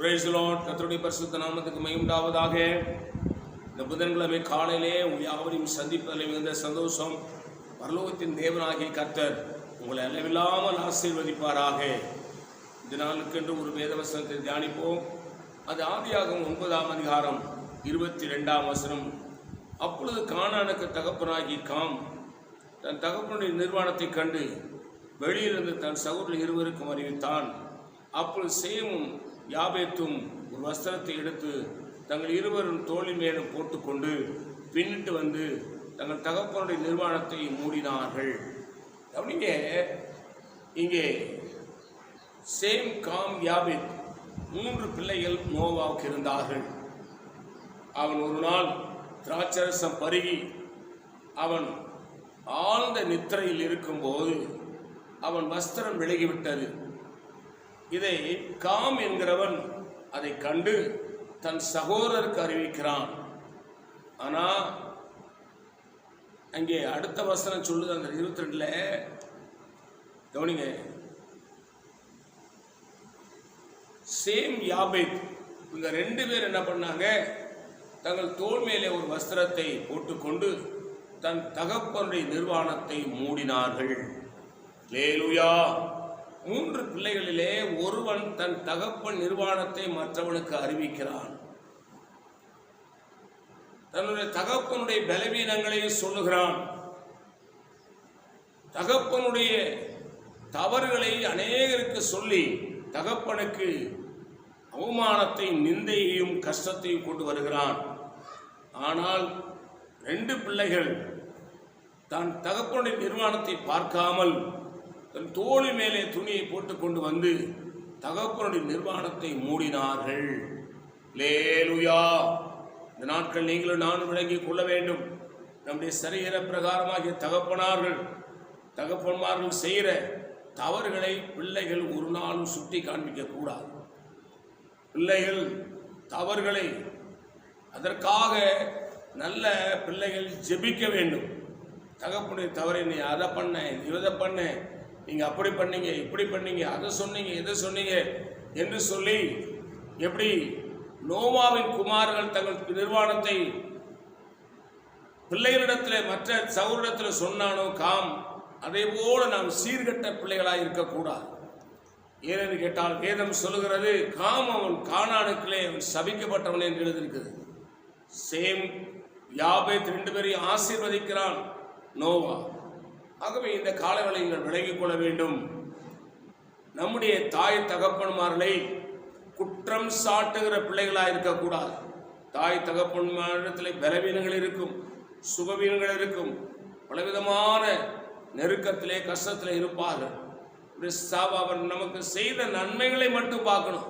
Praise the Lord. கர்த்தருடைய பரிசுத்த நாமத்துக்கு மகிமை உண்டாவதாக. இந்த புதன்கிழமை காலையிலே உங்கள் யாவரையும் சந்திப்பதில் மிகுந்த சந்தோஷம். பரலோகத்தின் தேவனாகிய கர்த்தர் உங்களை அளவில்லாமல் ஆசீர்வதிப்பாராக. இந்த நாளுக்கென்று ஒரு வேதவசனத்தை தியானிப்போம். அது ஆதியாகமம் 9ஆம் அதிகாரம் 22ஆம் வசனம். அப்பொழுது கானானுக்கு தகப்பனாகி காம் தன் தகப்பனுடைய நிர்வாணத்தை கண்டு வெளியிலிருந்து தன் சகோதரர் இருவருக்கும் அறிவித்தான். அப்பொழுது சேமும் யாபேத்தும் ஒரு வஸ்திரத்தை எடுத்து தங்கள் இருவரும் தோளின் மேலும் போட்டுக்கொண்டு பின்னிட்டு வந்து தங்கள் தகப்பனுடைய நிர்வாணத்தை மூடினார்கள். அப்படிங்க இங்கே சேம், காம், யாபேத் 3 பிள்ளைகள் நோவாவுக்கு இருந்தார்கள். அவன் ஒரு நாள் திராட்சரசம் பருகி அவன் ஆழ்ந்த நித்திரையில் இருக்கும்போது அவன் வஸ்திரம் விலகிவிட்டது. இதை காம் என்கிறவன் அதை கண்டு தன் சகோதரருக்கு அறிவிக்கிறான். ஆனால் அங்கே அடுத்த வசனம் சொல்லுது, அந்த 22ல் கவனிங்க. சேம், யாபேத் இந்த 2 பேர் என்ன பண்ணாங்க, தங்கள் தோள் மேலே ஒரு வஸ்திரத்தை போட்டுக்கொண்டு தன் தகப்பனுடைய நிர்வாணத்தை மூடினார்கள். அல்லேலூயா. 3 பிள்ளைகளிலே ஒருவன் தன் தகப்பன் நிர்வாணத்தை மற்றவனுக்கு அறிவிக்கிறான். தன்னுடைய தகப்பனுடைய பலவீனங்களை சொல்லுகிறான். தகப்பனுடைய தவறுகளை அநேகருக்கு சொல்லி தகப்பனுக்கு அவமானத்தை, நிந்தையையும் கஷ்டத்தையும் கொண்டு வருகிறான். ஆனால் 2 பிள்ளைகள் தன் தகப்பனுடைய நிர்வாணத்தை பார்க்காமல் தன் தோளி மேலே துணியை போட்டு கொண்டு வந்து தகப்பனுடைய நிர்வாணத்தை மூடினார்கள். அல்லேலூயா. இந்த நாட்கள் நீங்களும் நானும் விளங்கிக் கொள்ள வேண்டும். நம்முடைய சரீர பிரகாரமாகிய தகப்பன்மார்கள் செய்கிற தவறுகளை பிள்ளைகள் ஒரு நாளும் சுட்டி காண்பிக்க கூடாது. பிள்ளைகள் தவறுகளை அதற்காக நல்ல பிள்ளைகள் ஜெபிக்க வேண்டும். தகப்பனுடைய தவறை நீ அதை பண்ண, இதை பண்ண, நீங்கள் அப்படி பண்ணீங்க, இப்படி பண்ணீங்க, அதை சொன்னீங்க, இதை சொன்னீங்க என்று சொல்லி, எப்படி நோவாவின் குமாரர்கள் தங்கள் நிர்வாணத்தை பிள்ளைகளிடத்தில் மற்ற சகோதரத்தில் சொன்னானோ காம், அதே போல நாம் சீர்கட்ட பிள்ளைகளாக இருக்கக்கூடாது. ஏனென்று கேட்டால் வேதம் சொல்லுகிறது, காம் அவன் கானானுக்களே அவன் சபிக்கப்பட்டவன் என்று எழுதியிருக்கிறது. சேம், யாபேத் 2 பேரையும் ஆசீர்வதிக்கிறான் நோவா. ஆகவே இந்த காலங்களை நீங்கள் விலகிக் கொள்ள வேண்டும். நம்முடைய தாய் தகப்பன்மார்களை குற்றம் சாட்டுகிற பிள்ளைகளாக இருக்கக்கூடாது. தாய் தகப்பன்மாரிடத்தில் பலவீனங்கள் இருக்கும், சுகவீனங்கள் இருக்கும், பலவிதமான நெருக்கத்திலே கஷ்டத்தில் இருப்பார்கள். அவர் நமக்கு செய்த நன்மைகளை மட்டும் பார்க்கணும்,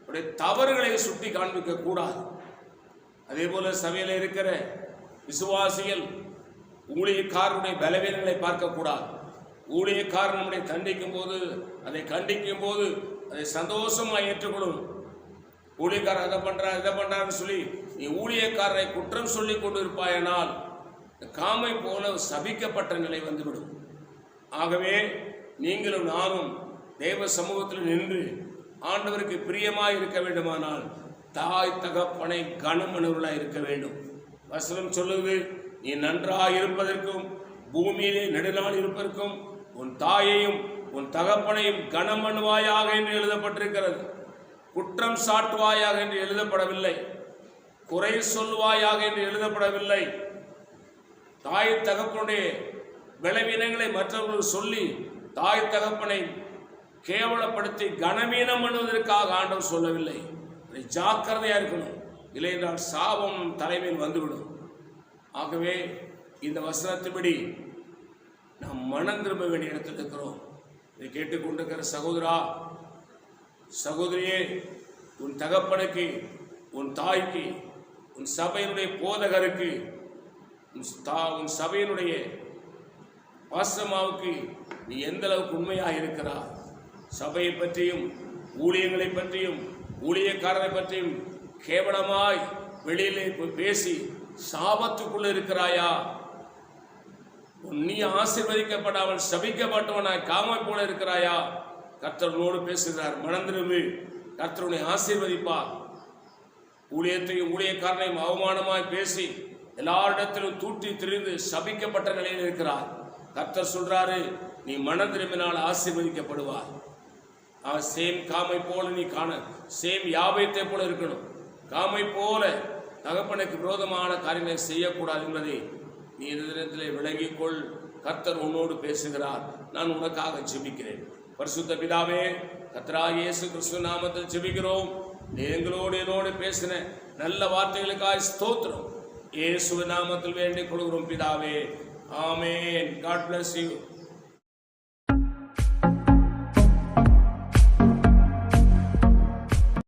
அவருடைய தவறுகளை சுட்டி காண்பிக்க கூடாது. அதே போல சபையில் இருக்கிற விசுவாசிகள் ஊழியக்காரனுடைய பலவீனங்களை பார்க்கக்கூடாது. ஊழியக்காரன் நம்முடைய தண்டிக்கும் போது, அதை கண்டிக்கும் போது அதை சந்தோஷமாக ஏற்றுக்கொள்ளும். ஊழியக்காரர் அதை பண்றார், இதை பண்றாருன்னு சொல்லி நீ ஊழியக்காரரை குற்றம் சொல்லி கொண்டு இருப்பாயனால் காமை போல சபிக்கப்பட்ட நிலை வந்துவிடும். ஆகவே நீங்களும் நானும் தேவ சமூகத்தில் நின்று ஆண்டவருக்கு பிரியமாய் இருக்க வேண்டுமானால் தாய் தகப்பனை கனமனவர்களாக இருக்க வேண்டும். வசனம் சொல்லுது, நீ நன்றாக இருப்பதற்கும் பூமியிலே நெடுநாள் இருப்பதற்கும் உன் தாயையும் உன் தகப்பனையும் கனமனுவாயாக என்று எழுதப்பட்டிருக்கிறது. குற்றம் சாட்டுவாயாக என்று எழுதப்படவில்லை, குறை சொல்வாயாக என்று எழுதப்படவில்லை. தாய் தகப்பனுடைய பலவீனங்களை மற்றவர்கள் சொல்லி தாய் தகப்பனை கேவலப்படுத்தி கனவீனம் பண்ணுவதற்காக ஆண்டவர் சொல்லவில்லை. ஜாக்கிரதையா இருக்கணும், இல்லை என்றால் சாபம் தலைமையில் வந்துவிடும். ஆகவே இந்த வசனத்தின்படி நாம் மனம் திரும்ப வேண்டிய இடத்தில் இருக்கிறோம். இதை கேட்டுக்கொண்டிருக்கிற சகோதரா, சகோதரியே, உன் தகப்பனுக்கு, உன் தாய்க்கு, உன் சபையினுடைய போதகருக்கு, உன் சபையினுடைய பாஸ்டர்மாவுக்கு நீ எந்த அளவுக்கு உண்மையாக இருக்கிறார்? சபையை பற்றியும் ஊழியங்களை பற்றியும் ஊழியக்காரரை பற்றியும் கேவலமாய் வெளியிலே பேசி சாபத்துக்குள்ள இருக்கிறாயா? நீ ஆசீர்வதிக்கப்படாமல் சபிக்கப்பட்டவனாய் காமை போல இருக்கிறாயா? கர்த்தரோடு பேசுகிறார். மனம் திரும்பி கர்த்தர் உன்னை ஆசீர்வதிப்பார். ஊழியத்தையும் ஊழியக்காரனையும் அவமானமாய் பேசி எல்லாரிடத்திலும் தூற்றி திரிந்து சபிக்கப்பட்ட நிலையில் இருக்கிறார். கர்த்தர் சொல்றாரு, நீ மனம் திரும்பினால் ஆசீர்வதிக்கப்படுவார். சேம் காமை போல நீ காண, சேம் யாபேத்தை போல இருக்கணும். காமை போல தகப்பனுக்கு விரோதமான காரியங்களை செய்யக்கூடாது என்பதை நீ இந்த தினத்தில் விளங்கிக்கொள். கர்த்தர் உன்னோடு பேசுகிறார். நான் உனக்காக ஜெபிக்கிறேன். பரிசுத்த பிதாவே, கர்த்தராகிய இயேசு கிறிஸ்து நாமத்தில் ஜெபிக்கிறோம். எங்களோடு என்னோடு பேசின நல்ல வார்த்தைகளுக்காய் ஸ்தோத்திரம். இயேசு நாமத்தில் வேண்டிக் கொள்கிறோம் பிதாவே. ஆமென். God bless you.